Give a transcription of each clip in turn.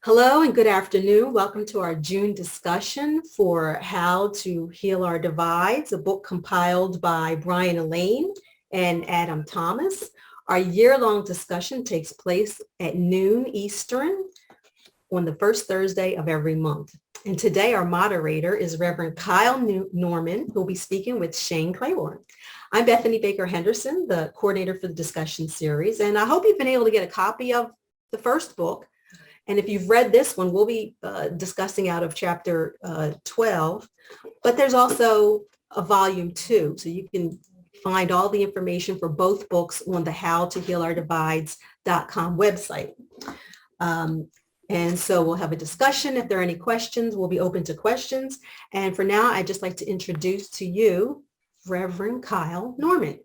Hello and good afternoon. Welcome to our June discussion for How to Heal Our Divides, a book compiled by Brian Elaine and Adam Thomas. Our year-long discussion takes place at noon Eastern on the first Thursday of every month. And today our moderator is Reverend Kyle Norman, who will be speaking with Shane Claiborne. I'm Bethanie Baker Henderson, the coordinator for the discussion series, and I hope you've been able to get a copy of the first book. And if you've read this one, we'll be discussing out of chapter 12, but there's also a volume 2. So you can find all the information for both books on the howtohealourdivides.com website. And so we'll have a discussion. If there are any questions, we'll be open to questions. And for now, I'd just like to introduce to you Reverend Kyle Norman.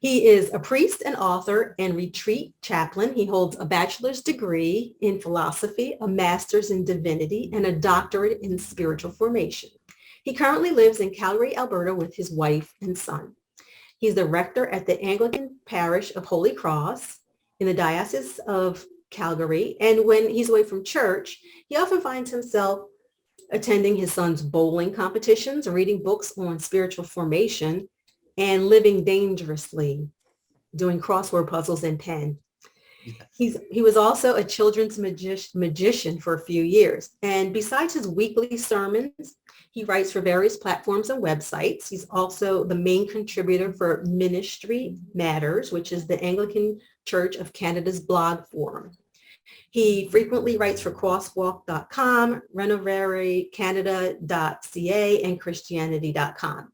He is a priest and author and retreat chaplain. He holds a bachelor's degree in philosophy, a master's in divinity, and a doctorate in spiritual formation. He currently lives in Calgary, Alberta with his wife and son. He's the rector at the Anglican Parish of Holy Cross in the Diocese of Calgary. And when he's away from church, he often finds himself attending his son's bowling competitions, reading books on spiritual formation, and living dangerously, doing crossword puzzles in pen. He was also a children's magician for a few years. And besides his weekly sermons, he writes for various platforms and websites. He's also the main contributor for Ministry Matters, which is the Anglican Church of Canada's blog forum. He frequently writes for crosswalk.com, renoverycanada.ca, and christianity.com.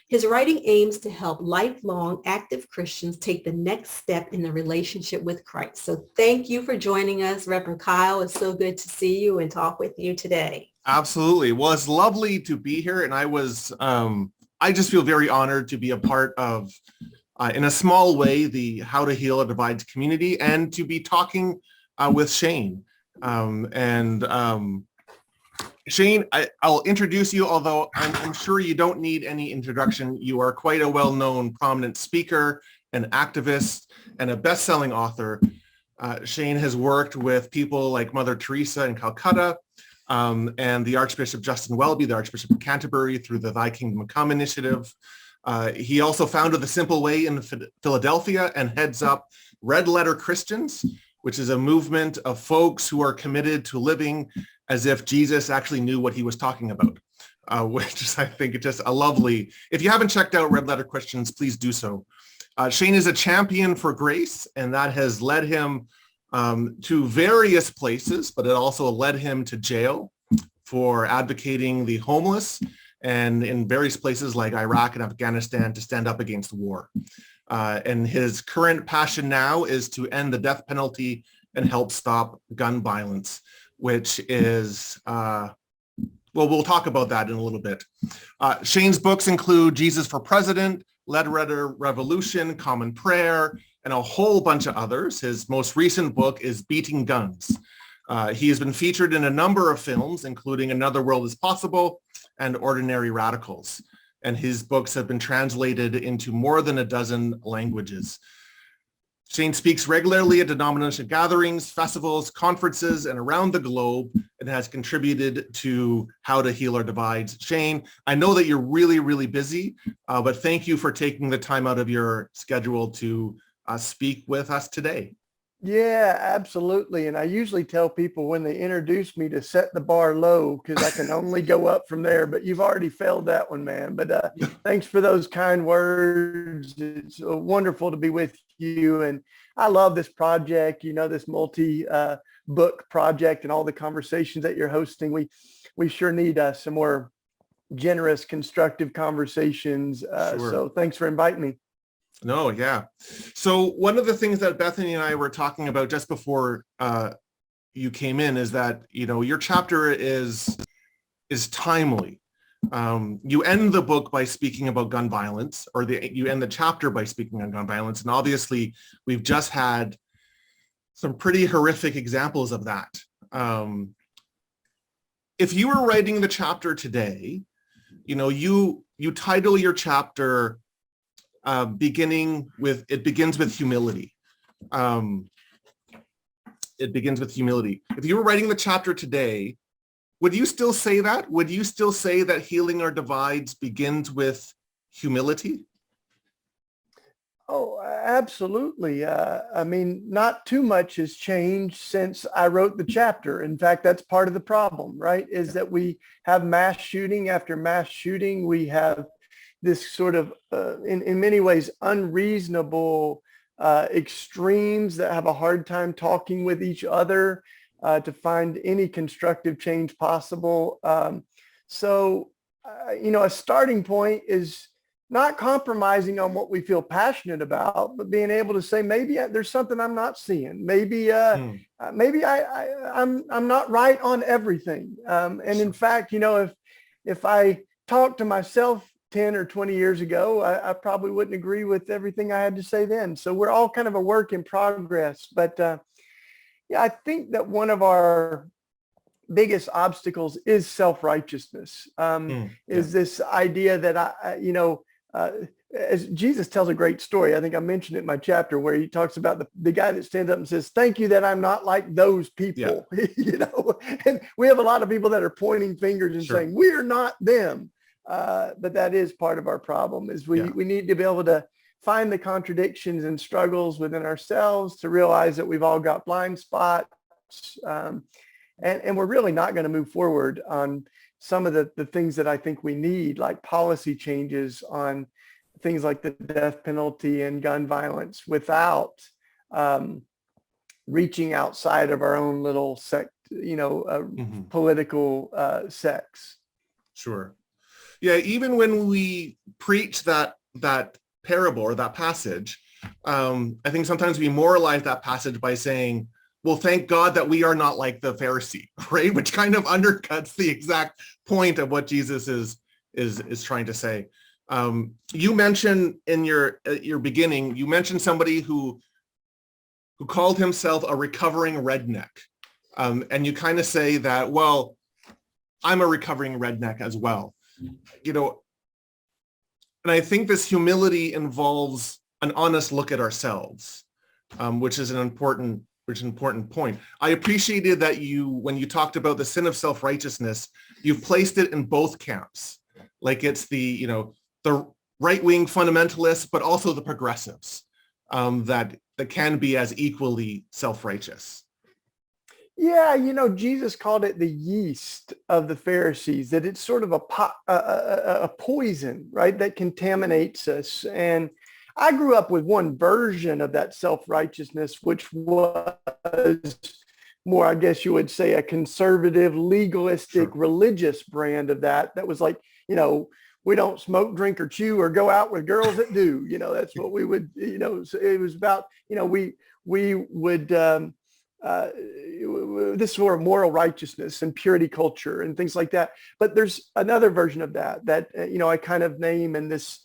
His writing aims to help lifelong active Christians take the next step in the relationship with Christ. So thank you for joining us, Reverend Kyle. It's so good to see you and talk with you today. Absolutely. Well, it's lovely to be here. And I just feel very honored to be a part of, in a small way, the How to Heal a Divides community and to be talking with Shane. Shane, I'll introduce you, although I'm sure you don't need any introduction. You are quite a well-known prominent speaker, an activist, and a best-selling author. Shane has worked with people like Mother Teresa in Calcutta and the Archbishop Justin Welby, the Archbishop of Canterbury, through the Thy Kingdom Come initiative. He also founded The Simple Way in Philadelphia and heads up Red Letter Christians, which is a movement of folks who are committed to living as if Jesus actually knew what he was talking about, which is, I think, just a lovely, if you haven't checked out Red Letter Christians, please do so. Shane is a champion for grace, and that has led him to various places, but it also led him to jail for advocating the homeless, and in various places like Iraq and Afghanistan to stand up against war. And his current passion now is to end the death penalty and help stop gun violence, which is, well, we'll talk about that in a little bit. Shane's books include Jesus for President, Letter Revolution, Common Prayer, and a whole bunch of others. His most recent book is Beating Guns. He has been featured in a number of films, including Another World is Possible and Ordinary Radicals. And his books have been translated into more than a dozen languages. Shane speaks regularly at denominational gatherings, festivals, conferences, and around the globe, and has contributed to How to Heal Our Divides. Shane, I know that you're really, really busy, but thank you for taking the time out of your schedule to speak with us today. Yeah, absolutely. And I usually tell people when they introduce me to set the bar low because I can only go up from there, but you've already failed that one, man. But thanks for those kind words. It's wonderful to be with you. And I love this project, this multi-book project and all the conversations that you're hosting. We sure need some more generous, constructive conversations. Sure. So thanks for inviting me. No, yeah. So one of the things that Bethany and I were talking about just before you came in is that, your chapter is timely. You end the book by speaking about gun violence, or you end the chapter by speaking on gun violence. And obviously we've just had some pretty horrific examples of that. If you were writing the chapter today, you title your chapter begins with humility. it begins with humility. If you were writing the chapter today, would you still say that? Would you still say that healing our divides begins with humility? Oh, absolutely. I mean, not too much has changed since I wrote the chapter. In fact, that's part of the problem, right? Is that we have mass shooting after mass shooting. We have this sort of, in many ways, unreasonable extremes that have a hard time talking with each other to find any constructive change possible. A starting point is not compromising on what we feel passionate about, but being able to say, maybe there's something I'm not seeing. Maybe I'm not right on everything. And in fact, if I talked to myself 10 or 20 years ago, I probably wouldn't agree with everything I had to say then. So we're all kind of a work in progress. But I think that one of our biggest obstacles is self-righteousness, is this idea that as Jesus tells a great story. I think I mentioned it in my chapter where he talks about the guy that stands up and says, thank you that I'm not like those people, and we have a lot of people that are pointing fingers and saying, we're not them. But that is part of our problem is we need to be able to find the contradictions and struggles within ourselves to realize that we've all got blind spots. And we're really not going to move forward on some of the things that I think we need, like policy changes on things like the death penalty and gun violence without reaching outside of our own little sect, political sects. Sure. Yeah, even when we preach that parable or that passage, I think sometimes we moralize that passage by saying, well, thank God that we are not like the Pharisee, right? Which kind of undercuts the exact point of what Jesus is trying to say. You mentioned in your beginning, you mentioned somebody who called himself a recovering redneck. And you kind of say that, well, I'm a recovering redneck as well. And I think this humility involves an honest look at ourselves, which is an important point. I appreciated that when you talked about the sin of self-righteousness, you've placed it in both camps. Like it's the right-wing fundamentalists, but also the progressives that can be as equally self-righteous. Yeah, Jesus called it the yeast of the Pharisees, that it's sort of a poison, right, that contaminates us. And I grew up with one version of that self-righteousness, which was more, I guess you would say, a conservative, legalistic, religious brand of that was like, we don't smoke, drink, or chew, or go out with girls that do. That's what we would, so it was about, we would, this sort of moral righteousness and purity culture and things like that. But there's another version of that I kind of name in this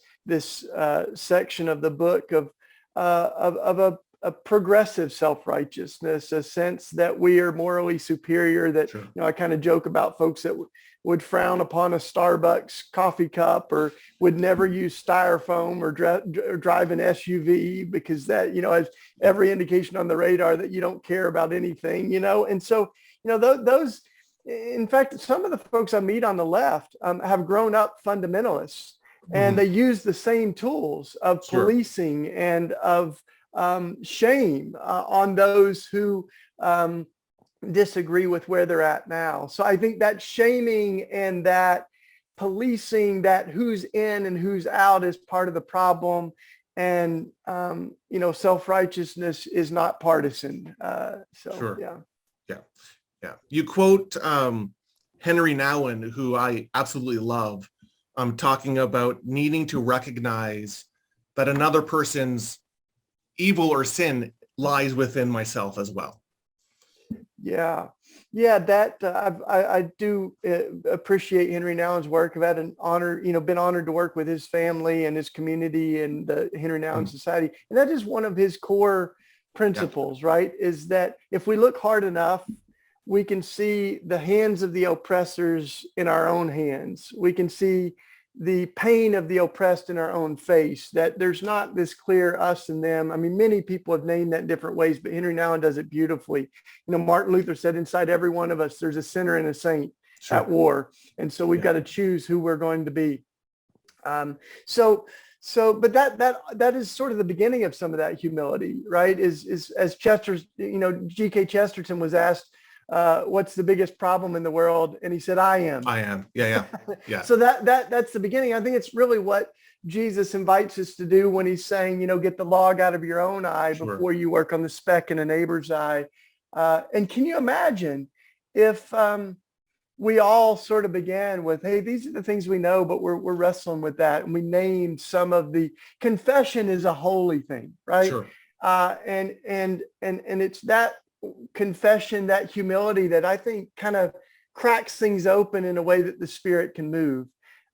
section of the book of a progressive self-righteousness, a sense that we are morally superior, that, I kind of joke about folks that would frown upon a Starbucks coffee cup or would never use styrofoam or drive an SUV because that, has every indication on the radar that you don't care about anything, And so, those, in fact, some of the folks I meet on the left have grown up fundamentalists, and they use the same tools of policing and of shame on those who disagree with where they're at now. So I think that shaming and that policing, that who's in and who's out, is part of the problem. And, self-righteousness is not partisan. Yeah. You quote Henry Nouwen, who I absolutely love, talking about needing to recognize that another person's evil or sin lies within myself as well. Yeah, that I do appreciate Henry Nouwen's work. I've had an honor, been honored to work with his family and his community and the Henry Nouwen Society. And that is one of his core principles, right? Is that if we look hard enough, we can see the hands of the oppressors in our own hands. We can see, the pain of the oppressed in our own face, that there's not this clear us and them. I mean, many people have named that in different ways, but Henry Nouwen does it beautifully. You know, Martin Luther said, inside every one of us, there's a sinner and a saint at war. And so we've got to choose who we're going to be. But that is sort of the beginning of some of that humility, right? Is as G.K. Chesterton was asked, what's the biggest problem in the world? And he said, I am. Yeah. So that's the beginning. I think it's really what Jesus invites us to do when he's saying, get the log out of your own eye before you work on the speck in a neighbor's eye. And can you imagine if we all sort of began with, hey, these are the things we know, but we're wrestling with that. And we named some of the confession is a holy thing, right? Sure. And it's that confession, that humility that I think kind of cracks things open in a way that the Spirit can move.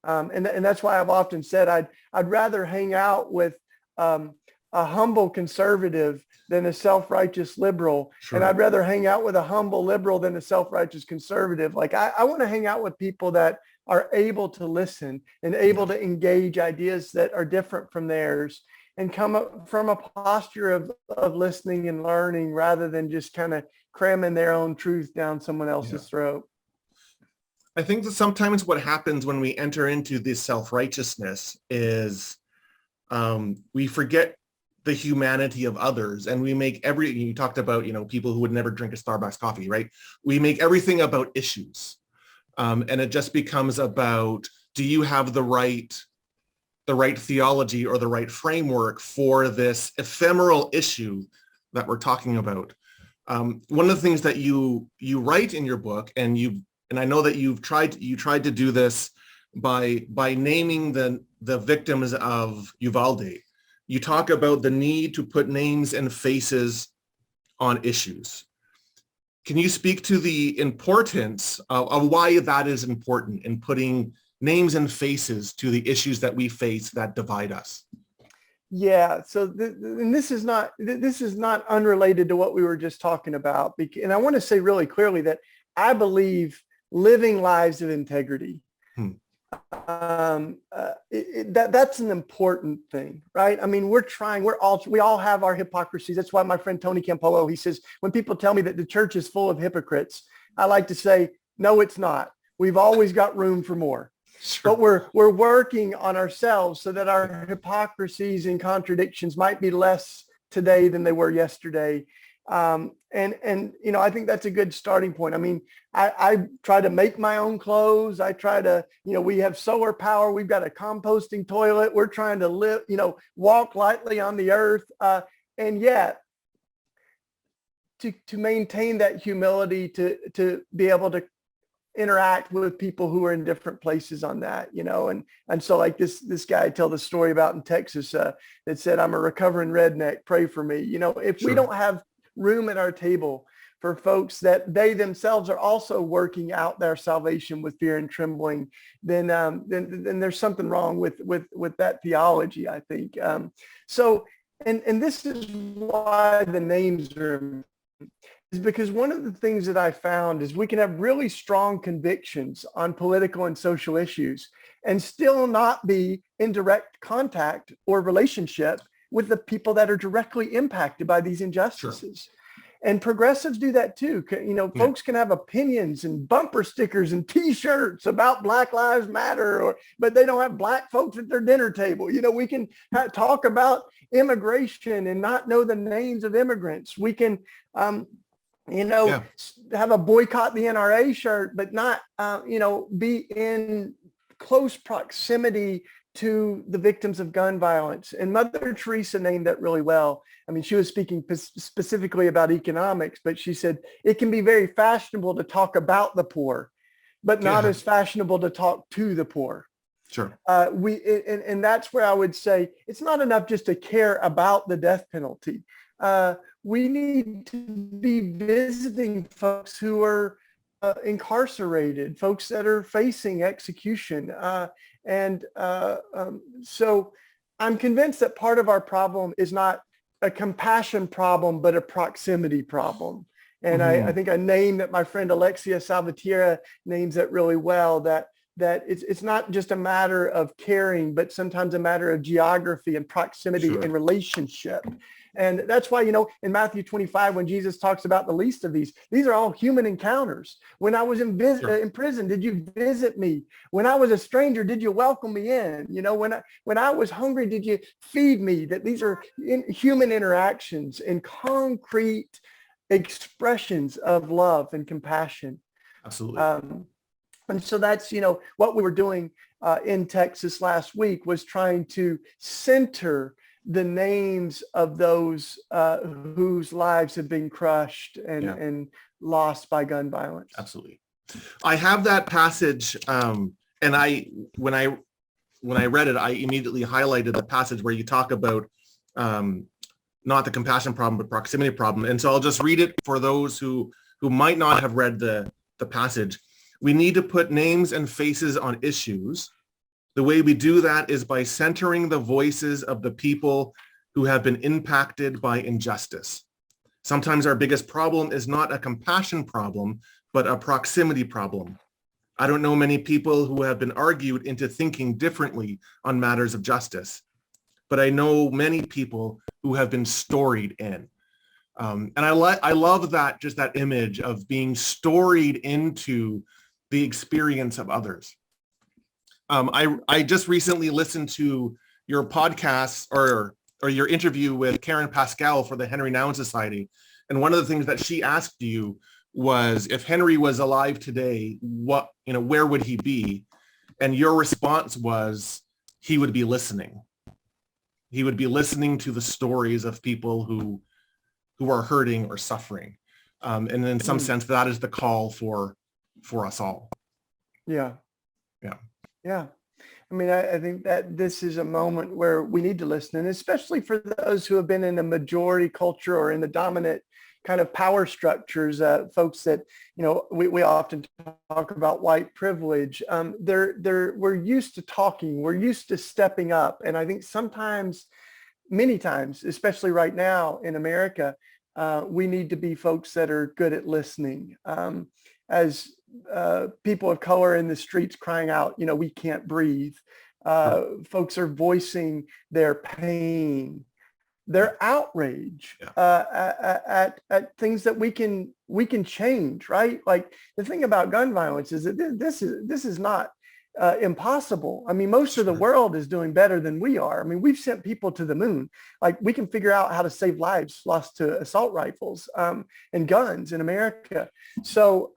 And that's why I've often said I'd rather hang out with a humble conservative than a self-righteous liberal. Sure. And I'd rather hang out with a humble liberal than a self-righteous conservative. Like I want to hang out with people that are able to listen and able to engage ideas that are different from theirs and come up from a posture of listening and learning rather than just kind of cramming their own truth down someone else's throat. I think that sometimes what happens when we enter into this self-righteousness is we forget the humanity of others, and we make you talked about, people who would never drink a Starbucks coffee, right? We make everything about issues. And it just becomes about, do you have the right theology or the right framework for this ephemeral issue that we're talking about? One of the things that you write in your book, and I know that you tried to do this by naming the victims of Uvalde. You talk about the need to put names and faces on issues. Can you speak to the importance of why that is important in putting names and faces to the issues that we face that divide us? Yeah. So and this is not unrelated to what we were just talking about. And I want to say really clearly that I believe living lives of integrity. That's an important thing, right? I mean, we all have our hypocrisies. That's why my friend Tony Campolo, he says, when people tell me that the church is full of hypocrites, I like to say, no, it's not. We've always got room for more. Sure. But we're working on ourselves so that our hypocrisies and contradictions might be less today than they were yesterday. I think that's a good starting point. I mean, I try to make my own clothes. I try to, we have solar power. We've got a composting toilet. We're trying to live, walk lightly on the earth. And yet to maintain that humility, to be able to interact with people who are in different places on that, and so like this guy I tell the story about in Texas that said, I'm a recovering redneck, pray for me. If we don't have room at our table for folks that they themselves are also working out their salvation with fear and trembling, then there's something wrong with that theology, I think. So this is why the names are, is because one of the things that I found is we can have really strong convictions on political and social issues and still not be in direct contact or relationship with the people that are directly impacted by these injustices. Sure. And progressives do that too. Folks can have opinions and bumper stickers and T-shirts about Black Lives Matter, but they don't have black folks at their dinner table. We can talk about immigration and not know the names of immigrants. We can, have a boycott the NRA shirt, but not, be in close proximity to the victims of gun violence. And Mother Teresa named that really well. I mean, she was speaking specifically about economics, but she said, it can be very fashionable to talk about the poor, but not as fashionable to talk to the poor. Sure. And that's where I would say it's not enough just to care about the death penalty. We need to be visiting folks who are incarcerated, folks that are facing execution. So I'm convinced that part of our problem is not a compassion problem, but a proximity problem. And I think a name that my friend Alexia Salvatierra names it really well, that that it's not just a matter of caring, but sometimes a matter of geography and proximity Sure. and relationship. And that's why, in Matthew 25, when Jesus talks about the least of these are all human encounters. When I was in prison, did you visit me? When I was a stranger, did you welcome me in? When I was hungry, did you feed me? That these are human interactions and concrete expressions of love and compassion. Absolutely. And so that's, what we were doing in Texas last week was trying to center the names of those whose lives have been crushed and lost by gun violence. Absolutely. I have that passage, and when I read it, I immediately highlighted the passage where you talk about not the compassion problem, but proximity problem. And so I'll just read it for those who might not have read the passage. We need to put names and faces on issues. The way we do that is by centering the voices of the people who have been impacted by injustice. Sometimes our biggest problem is not a compassion problem, but a proximity problem. I don't know many people who have been argued into thinking differently on matters of justice, but I know many people who have been storied in. And I love that, just that image of being storied into the experience of others. I just recently listened to your podcast or your interview with Karen Pascal for the Henry Nouwen Society. And one of the things that she asked you was, if Henry was alive today, where would he be? And your response was, he would be listening. He would be listening to the stories of people who are hurting or suffering. And in some sense, that is the call for us all. Yeah. Yeah. Yeah. I mean, I think that this is a moment where we need to listen, and especially for those who have been in a majority culture or in the dominant kind of power structures, folks that, we often talk about white privilege. We're used to talking, we're used to stepping up. And I think sometimes, many times, especially right now in America, we need to be folks that are good at listening. As people of color in the streets crying out, we can't breathe. Folks are voicing their pain, their outrage at things that we can change, right? Like the thing about gun violence is that this is not impossible. I mean, most of the world is doing better than we are. I mean, we've sent people to the moon. Like we can figure out how to save lives lost to assault rifles and guns in America. So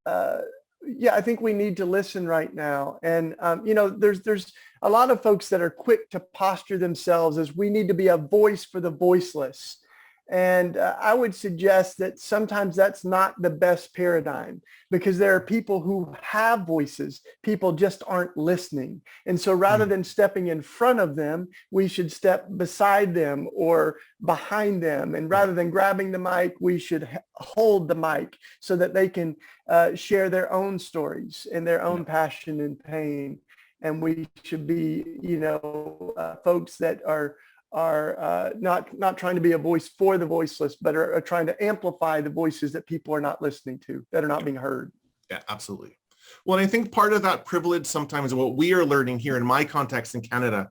I think we need to listen right now. And, there's a lot of folks that are quick to posture themselves as we need to be a voice for the voiceless. And I would suggest that sometimes that's not the best paradigm, because there are people who have voices, people just aren't listening. And so rather than stepping in front of them, we should step beside them or behind them. And rather than grabbing the mic, we should hold the mic so that they can share their own stories and their own passion and pain. And we should be, folks that are not trying to be a voice for the voiceless, but are trying to amplify the voices that people are not listening to, that are not being heard. Yeah, absolutely. Well, I think part of that privilege sometimes, what we are learning here in my context in Canada,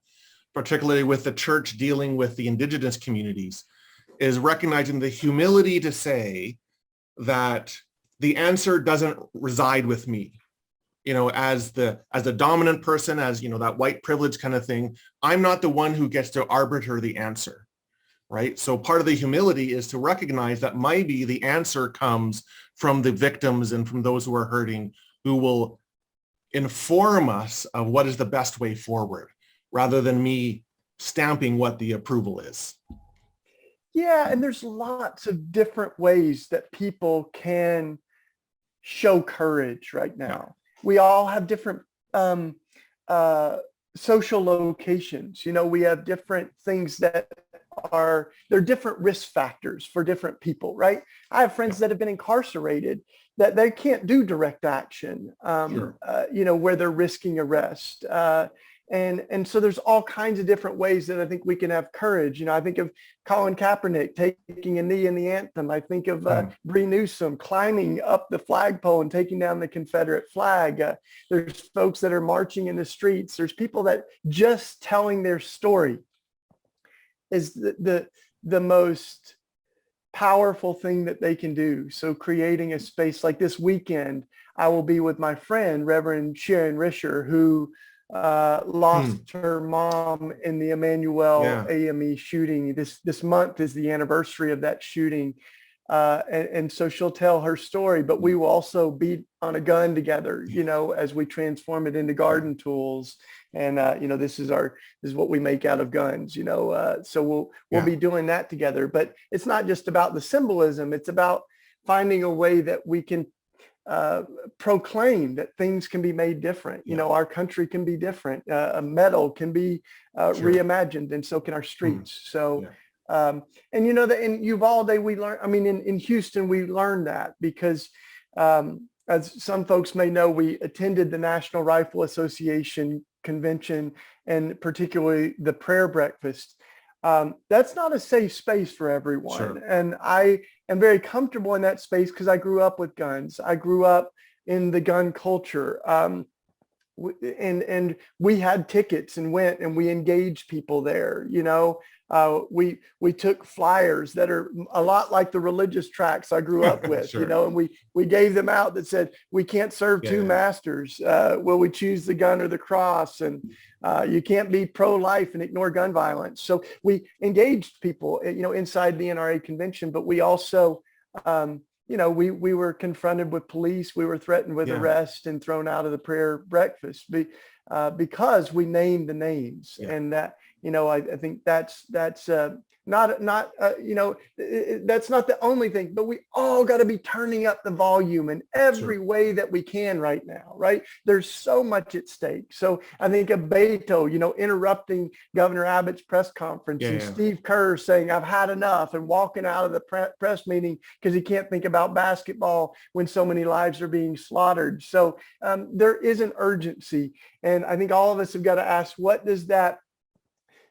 particularly with the church dealing with the Indigenous communities, is recognizing the humility to say that the answer doesn't reside with me. As the dominant person, as that white privilege kind of thing, I'm not the one who gets to arbiter the answer, right? So part of the humility is to recognize that maybe the answer comes from the victims and from those who are hurting, who will inform us of what is the best way forward, rather than me stamping what the approval is. Yeah, and there's lots of different ways that people can show courage right now. We all have different social locations. We have different things that there are different risk factors for different people, right? I have friends that have been incarcerated that they can't do direct action, where they're risking arrest. And so there's all kinds of different ways that I think we can have courage. I think of Colin Kaepernick taking a knee in the anthem. I think of Bree Newsom climbing up the flagpole and taking down the Confederate flag. There's folks that are marching in the streets. There's people that just telling their story is the most powerful thing that they can do. So creating a space like this weekend, I will be with my friend, Reverend Sharon Risher, who lost her mom in the Emmanuel AME shooting. This month is the anniversary of that shooting. And so she'll tell her story, but we will also be on a gun together, as we transform it into garden tools. And, this is what we make out of guns, so we'll be doing that together. But it's not just about the symbolism. It's about finding a way that we can proclaim that things can be made different. Our country can be different. A metal can be reimagined, and so can our streets. So, and in Uvalde, we learn, in Houston, we learned that because, as some folks may know, we attended the National Rifle Association convention, and particularly the prayer breakfast. That's not a safe space for everyone. Sure. And I am very comfortable in that space because I grew up with guns. I grew up in the gun culture. And we had tickets and went and we engaged people there. We took flyers that are a lot like the religious tracts I grew up with, Sure. and we gave them out that said, we can't serve two masters. Will we choose the gun or the cross? And you can't be pro-life and ignore gun violence. So we engaged people, inside the NRA convention, but we also, we were confronted with police. We were threatened with arrest and thrown out of the prayer breakfast because we named the names. And that, I think that's not that's not the only thing, but we all got to be turning up the volume in every way that we can right now, right? There's so much at stake. So I think of Beto, interrupting Governor Abbott's press conference and Steve Kerr saying, I've had enough, and walking out of the press meeting because he can't think about basketball when so many lives are being slaughtered. So there is an urgency. And I think all of us have got to ask, what does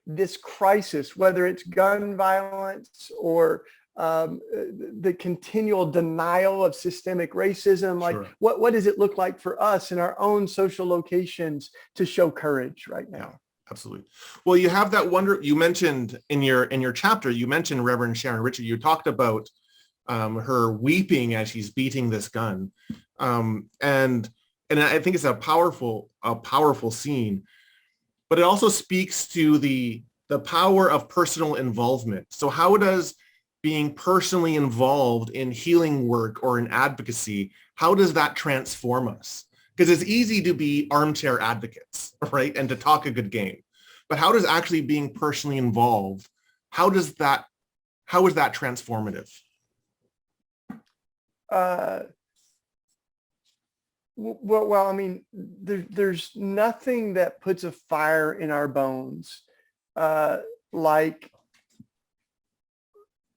this crisis, whether it's gun violence or the continual denial of systemic racism, what does it look like for us in our own social locations to show courage right now? Yeah, absolutely. Well, you have that you mentioned in your chapter, you mentioned Reverend Sharon Risher. You talked about her weeping as she's beating this gun. And I think it's a powerful scene. But it also speaks to the power of personal involvement. So how does being personally involved in healing work or in advocacy, how does that transform us? Because it's easy to be armchair advocates, right? And to talk a good game. But how does actually being personally involved, how is that transformative? Well, there's nothing that puts a fire in our bones like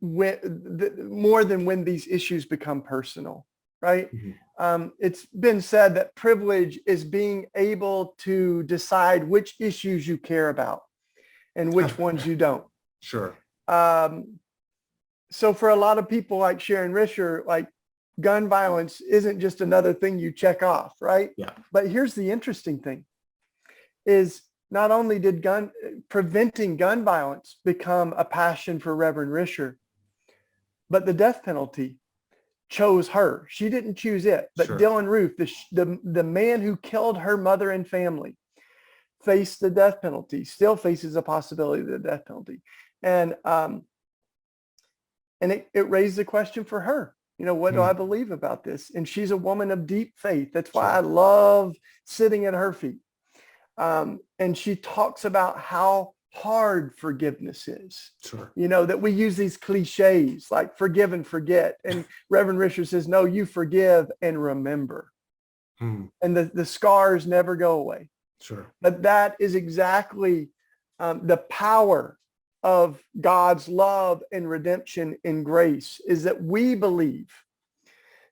more than when these issues become personal, right? Mm-hmm. It's been said that privilege is being able to decide which issues you care about and which ones you don't. Sure. So for a lot of people like Sharon Risher, gun violence isn't just another thing you check off, right? Yeah. But here's the interesting thing is not only did preventing gun violence become a passion for Reverend Risher, but the death penalty chose her. She didn't choose it, but Sure. Dylan Roof, the man who killed her mother and family, faced the death penalty, still faces a possibility of the death penalty. And it raised the question for her. What do I believe about this? And she's a woman of deep faith. That's why I love sitting at her feet. And she talks about how hard forgiveness is. Sure. That we use these cliches like forgive and forget. And Reverend Risher says, no, you forgive and remember. And the scars never go away. Sure. But that is exactly the power of God's love and redemption and grace, is that we believe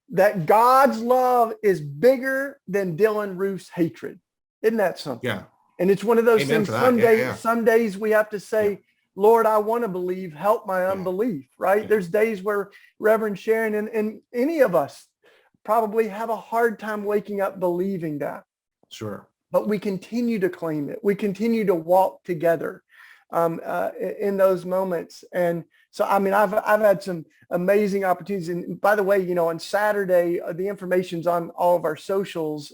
that God's love is bigger than Dylan Roof's hatred. Isn't that something? Yeah. And it's one of those Amen things. for that. Yeah. Some days we have to say, Lord, I want to believe, help my unbelief, right? Yeah. There's days where Reverend Sharon and any of us probably have a hard time waking up believing that. Sure. But we continue to claim it. We continue to walk together in those moments. And so, I mean, I've had some amazing opportunities. And by the way, you know, on Saturday, the information's on all of our socials.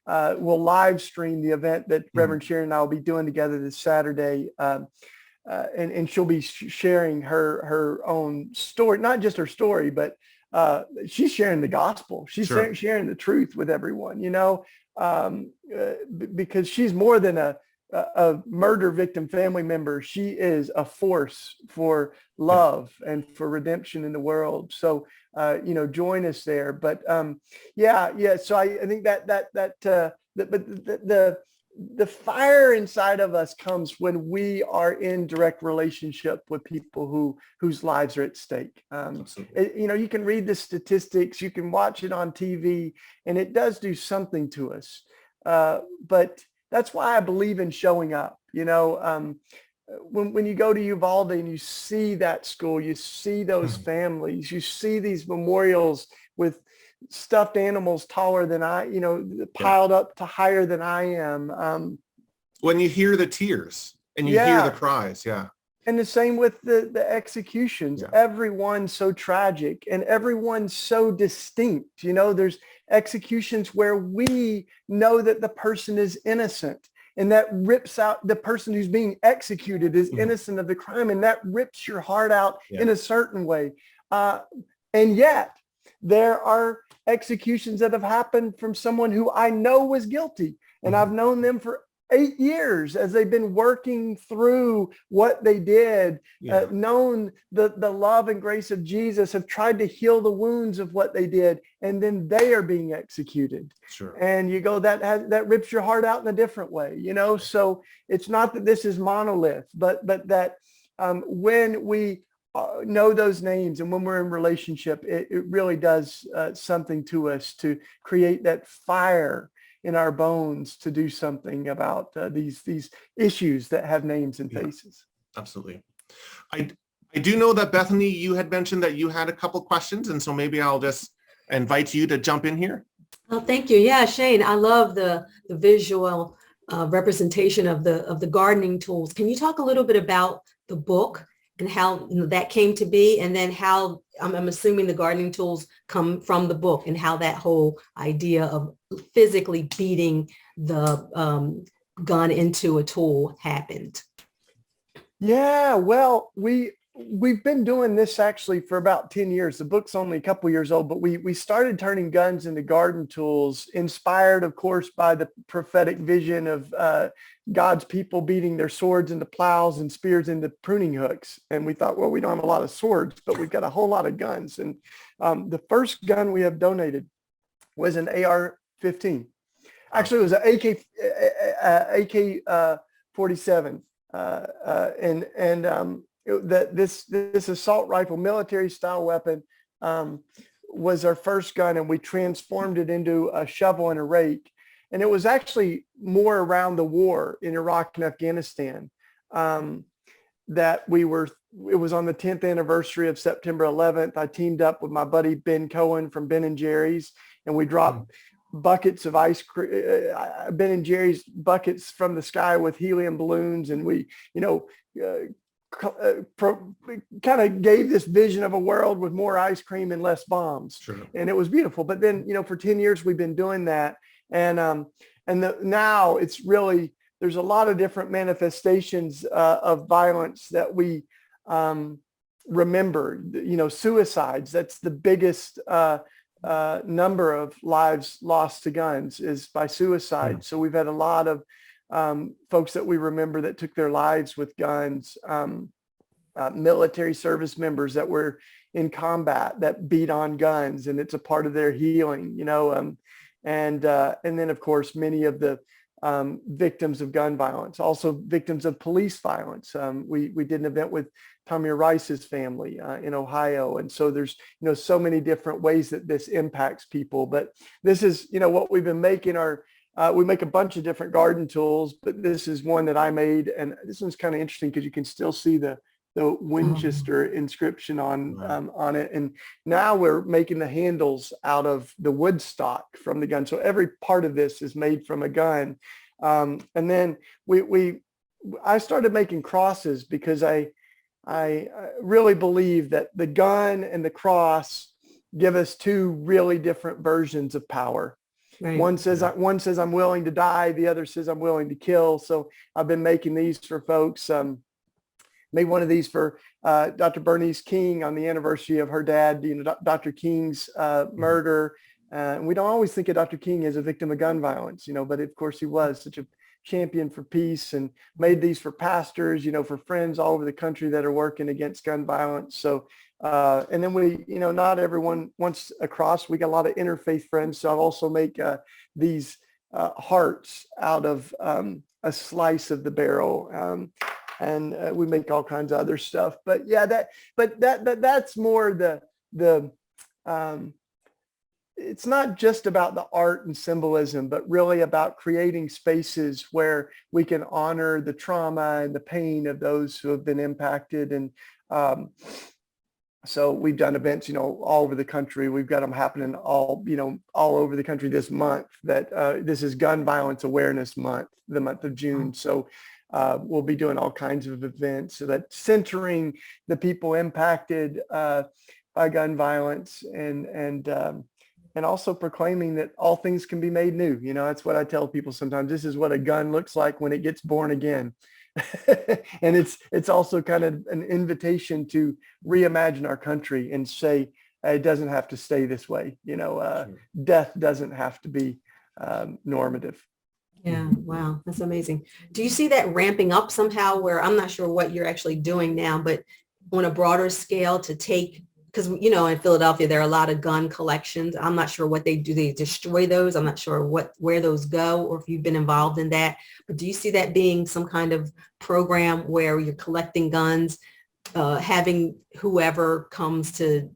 We'll live stream the event that Reverend Sharon and I will be doing together this Saturday. And she'll be sharing her own story, not just her story, but she's sharing the gospel. She's sharing the truth with everyone, you know, because she's more than a murder victim family member. She is a force for love and for redemption in the world. So, you know, join us there. But so I think the fire inside of us comes when we are in direct relationship with people whose lives are at stake. You know, you can read the statistics, you can watch it on TV, and it does do something to us. But that's why I believe in showing up. You know, when you go to Uvalde and you see that school, you see those families, you see these memorials with stuffed animals taller than I, you know, piled up to higher than I am. When you hear the tears and you hear the cries, And the same with the executions. Everyone's so tragic and everyone's so distinct. You know, there's executions where we know that the person is innocent, and that rips out the person who's being executed is innocent of the crime, and that rips your heart out in a certain way. And yet there are executions that have happened from someone who I know was guilty, and I've known them for 8 years as they've been working through what they did, known the love and grace of Jesus, have tried to heal the wounds of what they did, and then they are being executed. Sure. And you go, that rips your heart out in a different way, you know? So it's not that this is monolith, but that when we know those names and when we're in relationship, it really does something to us to create that fire in our bones to do something about these issues that have names and faces. Absolutely. I do know that Bethany, you had mentioned that you had a couple questions, and so maybe I'll just invite you to jump in here. Oh, thank you. Yeah, Shane, I love the visual representation of the gardening tools. Can you talk a little bit about the book and how that came to be, and then how I'm assuming the gardening tools come from the book, and how that whole idea of physically beating the gun into a tool happened? Yeah, well, we've been doing this actually for about 10 years. The book's only a couple years old, but we started turning guns into garden tools, inspired, of course, by the prophetic vision of God's people beating their swords into plows and spears into pruning hooks. And we thought, well, we don't have a lot of swords, but we've got a whole lot of guns. And the first gun we have donated was an AR-15. Actually, it was an AK-47. This assault rifle, military style weapon, was our first gun, and we transformed it into a shovel and a rake. And it was actually more around the war in Iraq and Afghanistan that it was on the 10th anniversary of September 11th. I teamed up with my buddy Ben Cohen from Ben and Jerry's, and we dropped buckets of ice cream, Ben and Jerry's buckets from the sky with helium balloons. And we, kind of gave this vision of a world with more ice cream and less bombs. Sure. And it was beautiful. But then, for 10 years, we've been doing that. And now it's really, there's a lot of different manifestations of violence that we remember, suicides. That's the biggest number of lives lost to guns is by suicide. So we've had a lot of folks that we remember that took their lives with guns, military service members that were in combat that beat on guns, and it's a part of their healing, and then of course many of the victims of gun violence, also victims of police violence. We did an event with Tamir Rice's family in Ohio. And so there's, so many different ways that this impacts people. But this is, what we've been making our we make a bunch of different garden tools, but this is one that I made. And this one's kind of interesting because you can still see the Winchester inscription on it. And now we're making the handles out of the wood stock from the gun. So every part of this is made from a gun. And then I started making crosses because I really believe that the gun and the cross give us two really different versions of power. Right. One says I'm willing to die. The other says I'm willing to kill. So I've been making these for folks. Made one of these for Dr. Bernice King on the anniversary of her dad, Dr. King's murder. And we don't always think of Dr. King as a victim of gun violence, but of course he was such a champion for peace, and made these for pastors, for friends all over the country that are working against gun violence. So, and then we, not everyone wants a cross. We got a lot of interfaith friends. So I also make these hearts out of a slice of the barrel. And we make all kinds of other stuff, but yeah, that's more the it's not just about the art and symbolism, but really about creating spaces where we can honor the trauma and the pain of those who have been impacted. And so we've done events, all over the country. We've got them happening all over the country this month. That this is Gun Violence Awareness Month, the month of June. So we'll be doing all kinds of events so that centering the people impacted by gun violence, and also proclaiming that all things can be made new. That's what I tell people sometimes. This is what a gun looks like when it gets born again. And it's also kind of an invitation to reimagine our country and say it doesn't have to stay this way. Death doesn't have to be normative. Yeah. Wow. That's amazing. Do you see that ramping up somehow, where I'm not sure what you're actually doing now, but on a broader scale to take, because, in Philadelphia, there are a lot of gun collections. I'm not sure what they do. They destroy those. I'm not sure where those go, or if you've been involved in that. But do you see that being some kind of program where you're collecting guns, having whoever comes to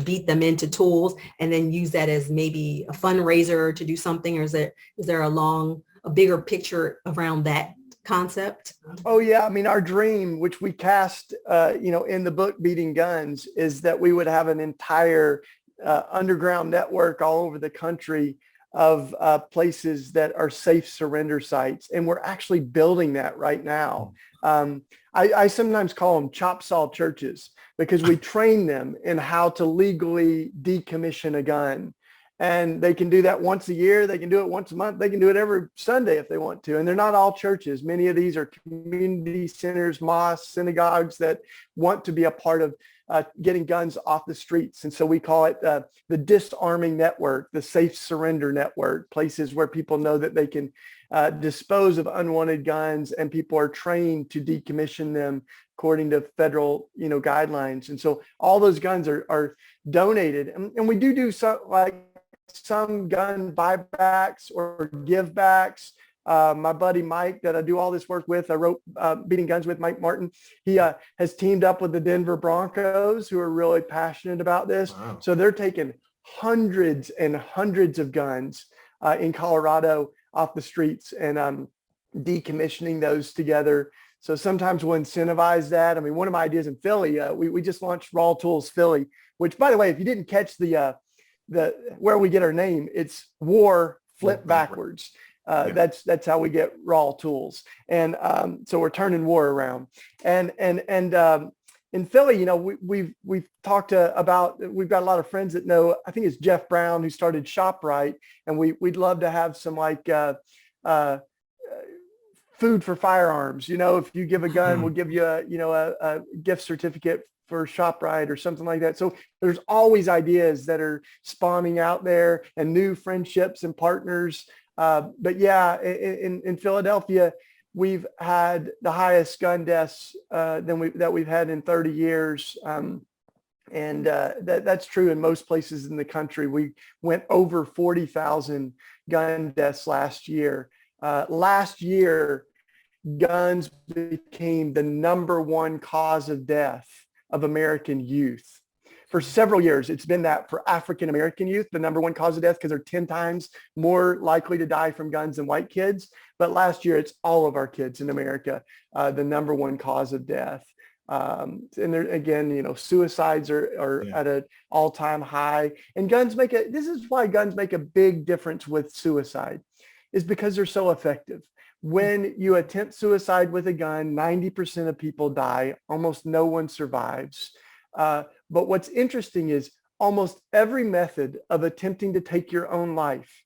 beat them into tools, and then use that as maybe a fundraiser to do something? Or is there a bigger picture around that concept? Oh yeah. I mean, our dream, which we cast, in the book Beating Guns, is that we would have an entire underground network all over the country of places that are safe surrender sites. And we're actually building that right now. I sometimes call them chop saw churches, because we train them in how to legally decommission a gun. And they can do that once a year. They can do it once a month. They can do it every Sunday if they want to. And they're not all churches. Many of these are community centers, mosques, synagogues that want to be a part of getting guns off the streets. And so we call it the disarming network, the safe surrender network, places where people know that they can dispose of unwanted guns, and people are trained to decommission them according to federal, guidelines. And so all those guns are donated. And we do some gun buybacks or give backs. My buddy Mike, that I do all this work with, I wrote Beating Guns with, Mike Martin. He has teamed up with the Denver Broncos, who are really passionate about this. Wow. So they're taking hundreds and hundreds of guns in Colorado off the streets and decommissioning those together. So sometimes we'll incentivize that. I mean, one of my ideas in Philly, we just launched Raw Tools Philly, which, by the way, if you didn't catch the where we get our name, it's war flip backwards. That's how we get Raw Tools. And so we're turning war around. And in Philly, we've talked about, we've got a lot of friends that know, I think it's Jeff Brown, who started ShopRite, and we'd love to have some food for firearms. If you give a gun, we'll give you a gift certificate for ShopRite or something like that. So there's always ideas that are spawning out there, and new friendships and partners. But yeah, in Philadelphia, we've had the highest gun deaths that we've had in 30 years. And that's true in most places in the country. We went over 40,000 gun deaths last year. Last year, guns became the #1 cause of death of American youth. For several years, it's been that for African American youth, the number one cause of death, because they're 10 times more likely to die from guns than white kids. But last year, it's all of our kids in America, the number one cause of death. And there, again, suicides are at an all-time high. And this is why guns make a big difference with suicide, is because they're so effective. When you attempt suicide with a gun, 90% of people die. Almost no one survives. But what's interesting is almost every method of attempting to take your own life,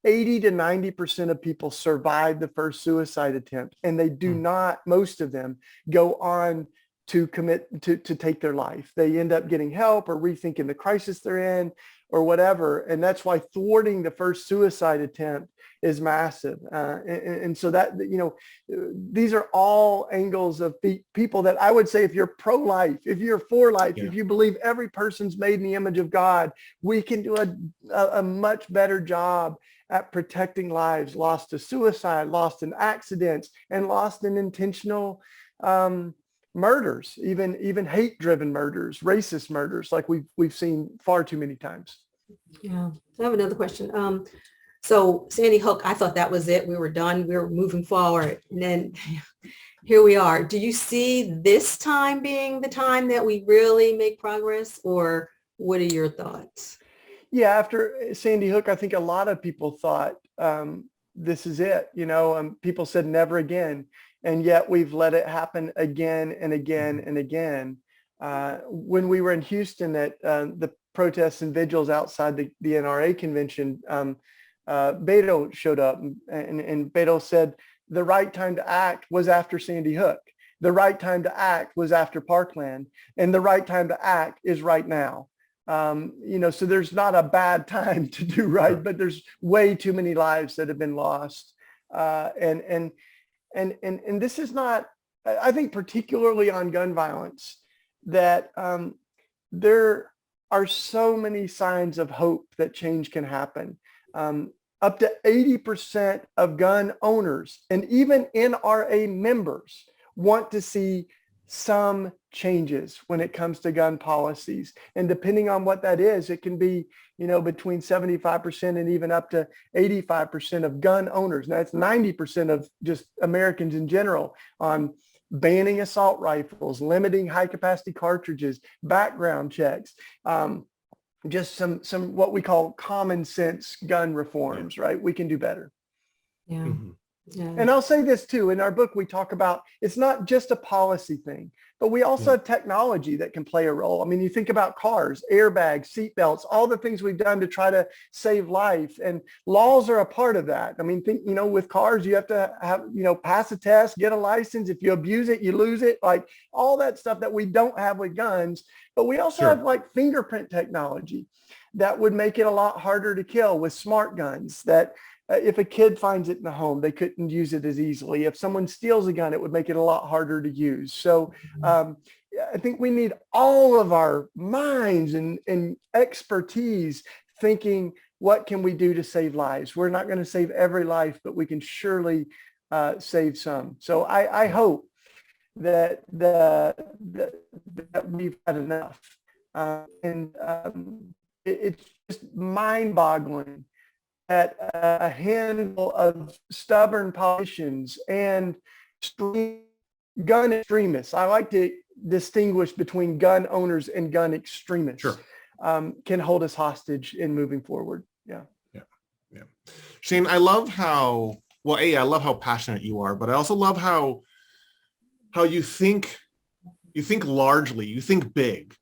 80 to 90% of people survive the first suicide attempt, and they do not, most of them, go on to commit to take their life. They end up getting help or rethinking the crisis they're in or whatever. And that's why thwarting the first suicide attempt is massive. And so that, these are all angles of people that I would say, if you're pro-life, if you're for life, if you believe every person's made in the image of God, we can do a much better job at protecting lives lost to suicide, lost in accidents, and lost in intentional murders, even hate-driven murders, racist murders, like we've seen far too many times. Yeah. I have another question. So Sandy Hook, I thought that was it. We were done. We were moving forward. And then here we are. Do you see this time being the time that we really make progress, or what are your thoughts? Yeah, after Sandy Hook, I think a lot of people thought this is it. People said never again. And yet we've let it happen again and again and again. When we were in Houston at the protests and vigils outside the NRA convention, Beto showed up, and Beto said the right time to act was after Sandy Hook. The right time to act was after Parkland, and the right time to act is right now. So there's not a bad time to do right, but there's way too many lives that have been lost. And this is not, I think, particularly on gun violence, that there are so many signs of hope that change can happen. Up to 80% of gun owners and even NRA members want to see some changes when it comes to gun policies. And depending on what that is, it can be, between 75% and even up to 85% of gun owners. Now, it's 90% of just Americans in general on banning assault rifles, limiting high capacity cartridges, background checks, just some what we call common sense gun reforms, right? We can do better. Yeah. Mm-hmm. Yeah. And I'll say this too, in our book, we talk about, it's not just a policy thing, but we also have technology that can play a role. I mean, you think about cars, airbags, seat belts, all the things we've done to try to save life, and laws are a part of that. I mean, with cars, you have to have, pass a test, get a license. If you abuse it, you lose it, like all that stuff that we don't have with guns. But we also have like fingerprint technology that would make it a lot harder to kill with smart guns, that if a kid finds it in the home, they couldn't use it as easily. If someone steals a gun, it would make it a lot harder to use. So I think we need all of our minds and expertise thinking, what can we do to save lives? We're not going to save every life, but we can surely save some. So I hope that we've had enough. It's just mind-boggling that a handful of stubborn politicians and gun extremists, I like to distinguish between gun owners and gun extremists, can hold us hostage in moving forward. Yeah. Shane, I love how, I love how passionate you are, but I also love how you think largely, you think big,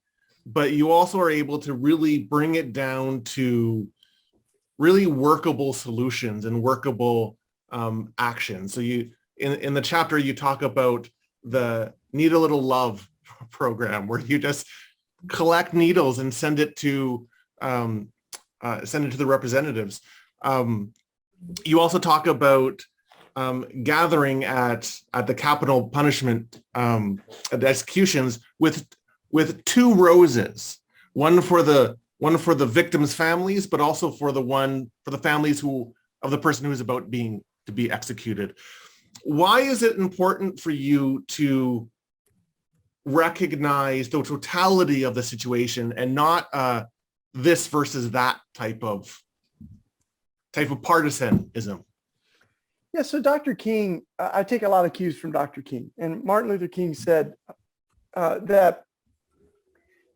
but you also are able to really bring it down to really workable solutions and workable actions. So you, in the chapter, you talk about the Need a Little Love program, where you just collect needles and send it to the representatives. You also talk about gathering at the capital punishment at the executions with 2 roses, one for the victims' families, but also for the families of the person who is about to be executed. Why is it important for you to recognize the totality of the situation and not this versus that type of partisanism. Yeah, so Dr. King, I take a lot of cues from Dr. King, and Martin Luther King said that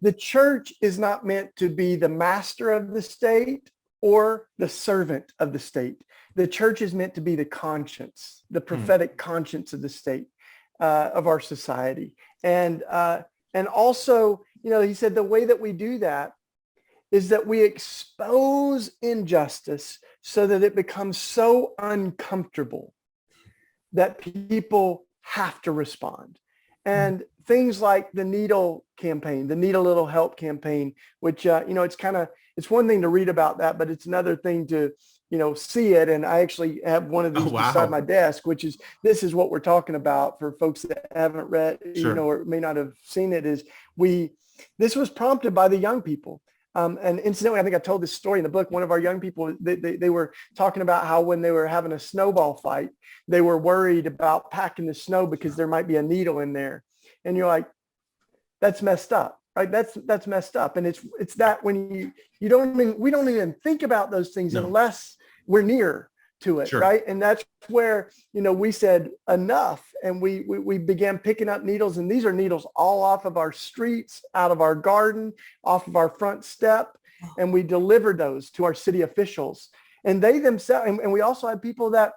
the church is not meant to be the master of the state or the servant of the state. The church is meant to be the conscience, the prophetic conscience of the state, of our society. And also, he said the way that we do that is that we expose injustice so that it becomes so uncomfortable that people have to respond. And things like the needle campaign, the Need a Little Help campaign, which, it's one thing to read about that, but it's another thing to, see it. And I actually have one of these beside my desk, this is what we're talking about for folks that haven't read, or may not have seen it, this was prompted by the young people. And incidentally, I think I told this story in the book. One of our young people, they were talking about how when they were having a snowball fight, they were worried about packing the snow because there might be a needle in there. And you're like, that's messed up, right? That's messed up. And it's that when we don't even think about those things unless we're near to it, right? And that's where, we said enough, and we began picking up needles, and these are needles all off of our streets, out of our garden, off of our front step, and we delivered those to our city officials. And they themselves, and we also had people that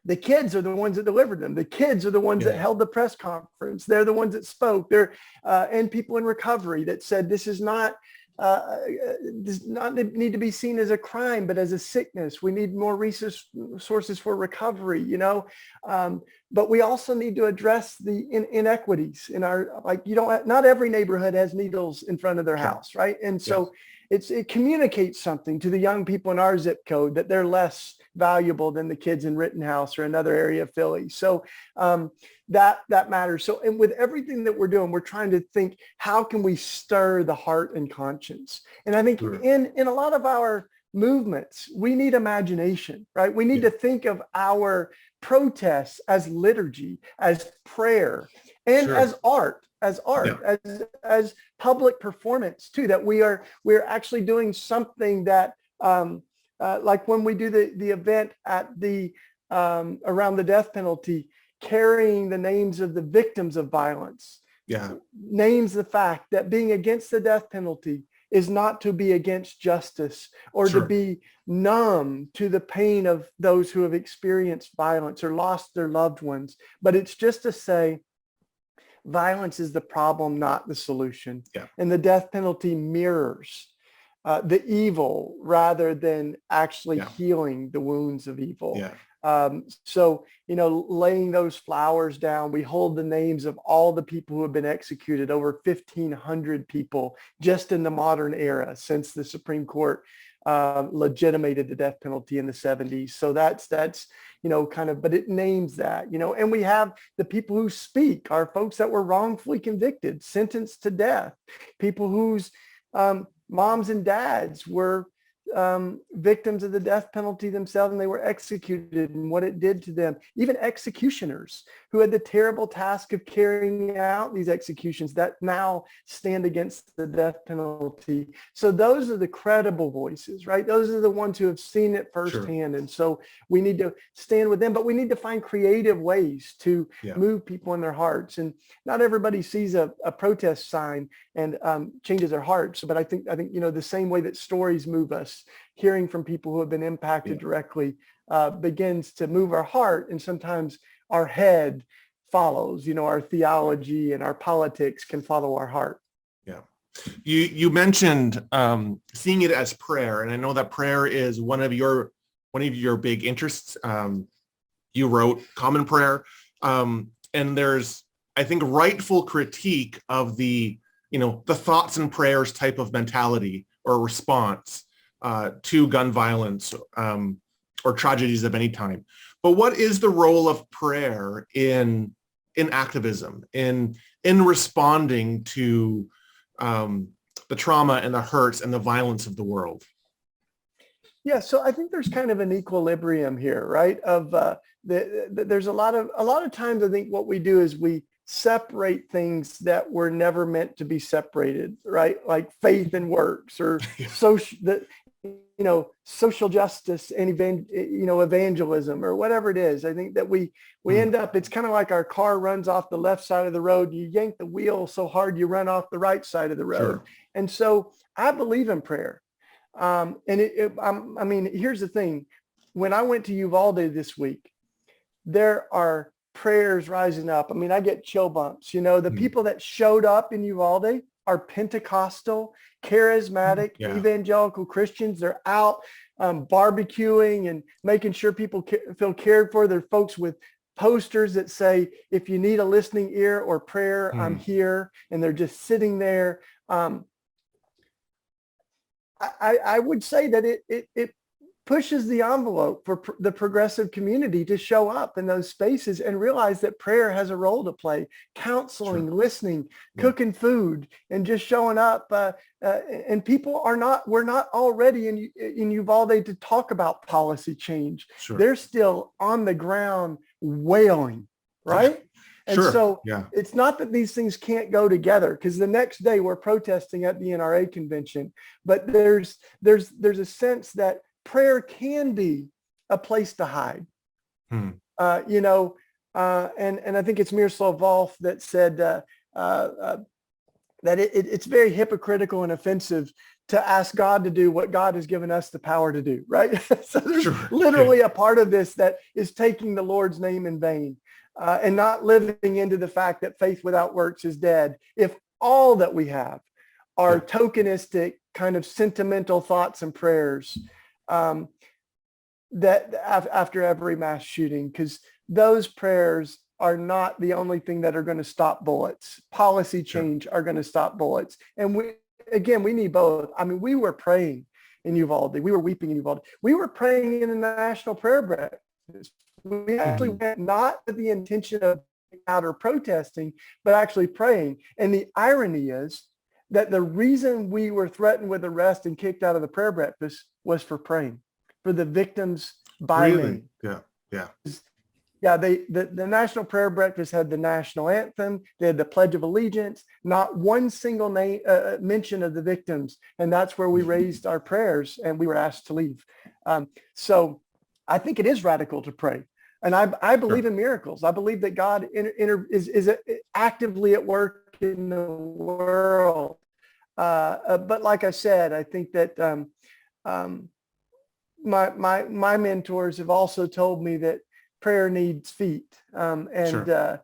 the kids are the ones that delivered them. The kids are the ones that held the press conference. They're the ones that spoke. And people in recovery that said this is not does not need to be seen as a crime, but as a sickness. We need more resources for recovery, but we also need to address the inequities in our, not every neighborhood has needles in front of their house, right? And so it communicates something to the young people in our zip code that they're less valuable than the kids in Rittenhouse or another area of Philly. So that matters. So, and with everything that we're doing, we're trying to think, how can we stir the heart and conscience? And I think in a lot of our movements, we need imagination, right? We need to think of our protests as liturgy, as prayer, and as art, as public performance too, that we're actually doing something that, like when we do the event at the around the death penalty, carrying the names of the victims of violence, names the fact that being against the death penalty is not to be against justice or to be numb to the pain of those who have experienced violence or lost their loved ones, but it's just to say violence is the problem, not the solution. And the death penalty mirrors the evil rather than actually healing the wounds of evil. So, laying those flowers down, we hold the names of all the people who have been executed, over 1,500 people just in the modern era since the Supreme Court legitimated the death penalty in the 70s. So that's but it names that, and we have the people who speak, are folks that were wrongfully convicted, sentenced to death, people whose moms and dads were victims of the death penalty themselves, and they were executed and what it did to them. Even executioners who had the terrible task of carrying out these executions that now stand against the death penalty. So those are the credible voices, right? Those are the ones who have seen it firsthand. And so we need to stand with them, but we need to find creative ways to move people in their hearts. And not everybody sees a protest sign and changes their hearts. But I think, the same way that stories move us, hearing from people who have been impacted directly begins to move our heart. And sometimes our head follows, our theology and our politics can follow our heart. You mentioned seeing it as prayer. And I know that prayer is one of your big interests. You wrote Common Prayer. And there's, I think, rightful critique of the thoughts and prayers type of mentality or response to gun violence or tragedies of any time. But what is the role of prayer in activism, in responding to the trauma and the hurts and the violence of the world? Yeah, so I think there's kind of an equilibrium here, right? Of there's a lot of times I think what we do is we separate things that were never meant to be separated, right? Like faith and works, or social justice and evangelism, or whatever it is. I think that we end up, it's kind of like our car runs off the left side of the road. You yank the wheel so hard you run off the right side of the road. Sure. And so I believe in prayer. Here's the thing. When I went to Uvalde this week, there are prayers rising up. I mean, I get chill bumps. The people that showed up in Uvalde are Pentecostal, charismatic, evangelical Christians. They're out barbecuing and making sure people feel cared for. They're folks with posters that say, if you need a listening ear or prayer, I'm here. And they're just sitting there. I would say that it pushes the envelope for the progressive community to show up in those spaces and realize that prayer has a role to play, counseling, listening, cooking food, and just showing up. And people we're not already in Uvalde to talk about policy change. Sure. They're still on the ground wailing, right? And so it's not that these things can't go together, because the next day we're protesting at the NRA convention, but there's a sense that prayer can be a place to hide. And I think it's Miroslav Volf that said that it's very hypocritical and offensive to ask God to do what God has given us the power to do, right? So there's literally a part of this that is taking the Lord's name in vain, and not living into the fact that faith without works is dead. If all that we have are tokenistic, kind of sentimental thoughts and prayers, that after every mass shooting, because those prayers are not the only thing that are going to stop bullets. Policy change are going to stop bullets. And we need both. I mean, we were praying in Uvalde. We were weeping in Uvalde. We were praying in the National Prayer Breakfast. We actually went not with the intention of out or protesting, but actually praying. And the irony is that the reason we were threatened with arrest and kicked out of the prayer breakfast was for praying for the victims by name. The National Prayer Breakfast had the national anthem. They had the Pledge of Allegiance, not one single name mention of the victims. And that's where we raised our prayers, and we were asked to leave. So I think it is radical to pray. And I believe in miracles. I believe that God is actively at work in the world. But like I said, I think that my mentors have also told me that prayer needs feet. One of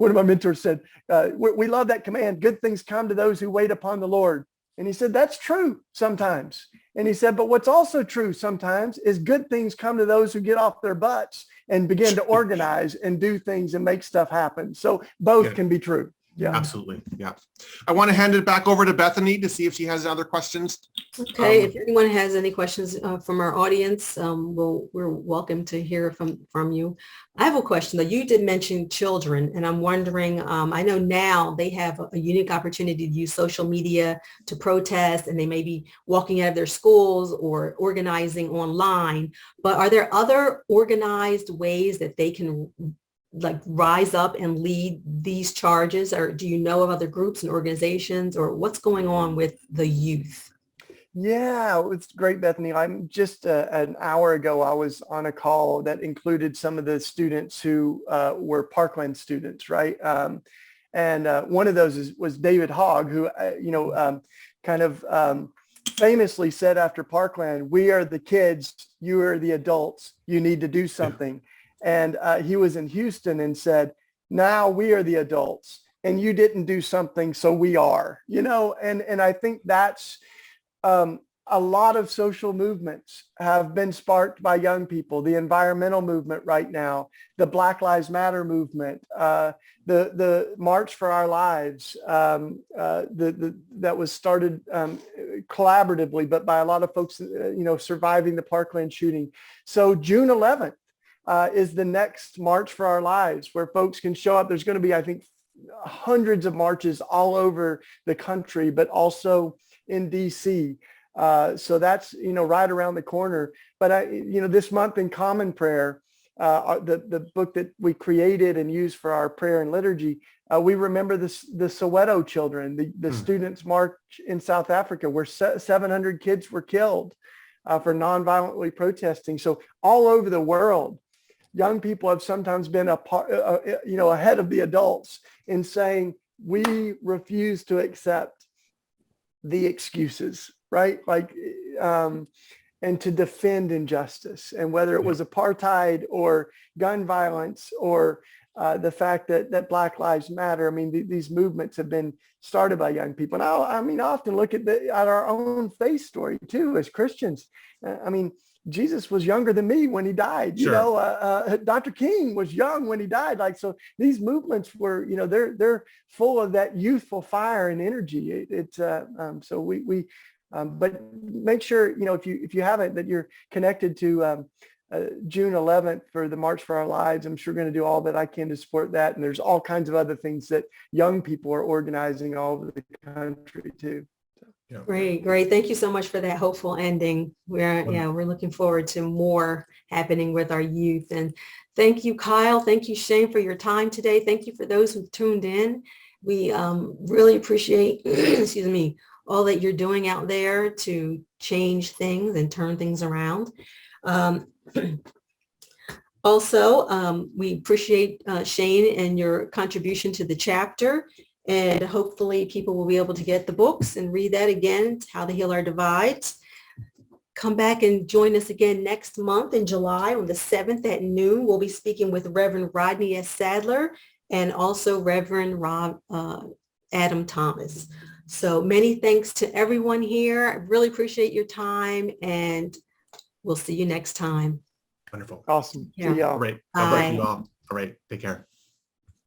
my mentors said, we love that command, good things come to those who wait upon the Lord. And he said, that's true sometimes. And he said, but what's also true sometimes is good things come to those who get off their butts and begin to organize and do things and make stuff happen. So both can be true. Yeah, absolutely. Yeah. I want to hand it back over to Bethany to see if she has other questions. Okay. If anyone has any questions from our audience, we're welcome to hear from you. I have a question though. You did mention children, and I'm wondering, I know now they have a unique opportunity to use social media to protest, and they may be walking out of their schools or organizing online, but are there other organized ways that they can rise up and lead these charges? Or do you know of other groups and organizations, or what's going on with the youth? Yeah, it's great, Bethany. I'm just an hour ago, I was on a call that included some of the students who were Parkland students, right? And one of those was David Hogg, who, famously said after Parkland, we are the kids, you are the adults, you need to do something. And he was in Houston and said, now we are the adults and you didn't do something, so we are, and I think that's a lot of social movements have been sparked by young people. The environmental movement right now, the Black Lives Matter movement, the March for Our Lives, that was started collaboratively, but by a lot of folks, surviving the Parkland shooting. So June 11th. Is the next March for Our Lives, where folks can show up. There's going to be, I think, hundreds of marches all over the country, but also in DC. So that's, right around the corner. But this month in Common Prayer, the book that we created and used for our prayer and liturgy, we remember the Soweto children, the students' march in South Africa, where 700 kids were killed for nonviolently protesting. So all over the world, young people have sometimes been ahead of the adults in saying, we refuse to accept the excuses, right? And to defend injustice. And whether it was apartheid or gun violence or the fact that Black Lives Matter, I mean, these movements have been started by young people. And I often look at our own faith story too, as Christians. I mean, Jesus was younger than me when he died. Sure. You know, Dr. King was young when he died. Like, so these movements were, you know, they're full of that youthful fire and energy. So we but make sure, you know, if you haven't, that you're connected to June 11th for the March for Our Lives. I'm sure going to do all that I can to support that. And there's all kinds of other things that young people are organizing all over the country too. Yeah. Great. Thank you so much for that hopeful ending. We're looking forward to more happening with our youth. And thank you, Kyle. Thank you, Shane, for your time today. Thank you for those who tuned in. We really appreciate, excuse me, all that you're doing out there to change things and turn things around. Also, we appreciate Shane and your contribution to the chapter. And hopefully people will be able to get the books and read that again, How to Heal Our Divides. Come back and join us again next month in July on the 7th at noon. We'll be speaking with Reverend Rodney S. Sadler and also Reverend Adam Thomas. So many thanks to everyone here. I really appreciate your time, and we'll see you next time. Wonderful. Awesome. Yeah. See y'all. All right. God bless you all. All right. Take care.